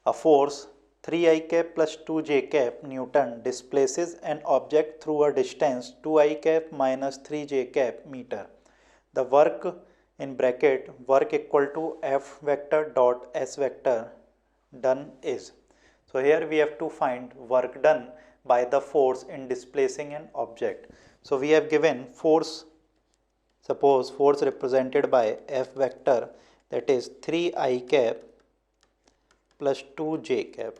A force 3I cap plus 2J cap Newton displaces an object through a distance 2I cap minus 3J cap meter. The work in bracket work equal to F vector dot S vector done is. So here we have to find work done by the force in displacing an object. So we have given force, suppose force represented by F vector, that is 3I cap plus 2J cap,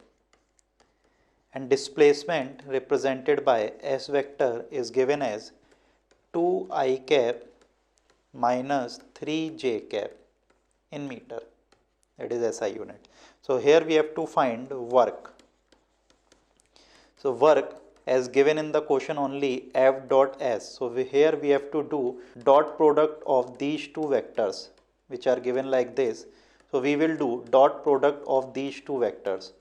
and displacement represented by S vector is given as 2I cap minus 3J cap in meter, that is SI unit. So here we have to find work. So work as given in the question only F dot S. So here we have to do dot product of these two vectors which are given like this. So we will do dot product of these two vectors.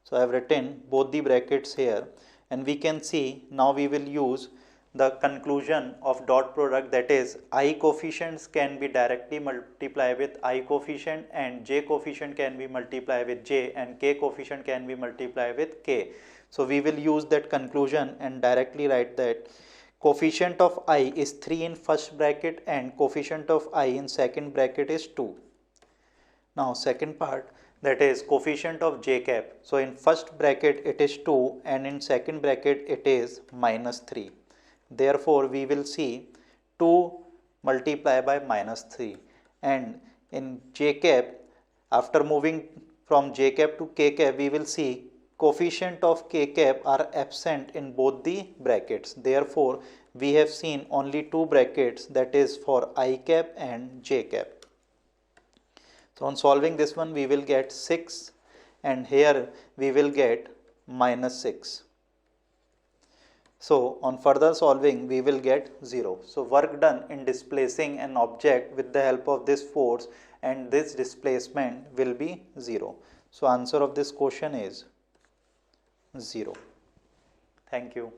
So I have written both the brackets here, and we can see now we will use the conclusion of dot product, that is I coefficients can be directly multiplied with I coefficient, and J coefficient can be multiplied with J, and K coefficient can be multiplied with K. So we will use that conclusion and directly write that coefficient of I is 3 in first bracket and coefficient of I in second bracket is 2. Now second part, that is coefficient of J cap. So in first bracket it is 2 and in second bracket it is minus 3. Therefore we will see 2 multiplied by minus 3, and in J cap, after moving from J cap to K cap, we will see coefficient of K cap are absent in both the brackets. Therefore we have seen only two brackets, that is for I cap and J cap. So on solving this one we will get 6, and here we will get minus 6. So on further solving we will get 0. So work done in displacing an object with the help of this force and this displacement will be 0. So answer of this question is 0. Thank you.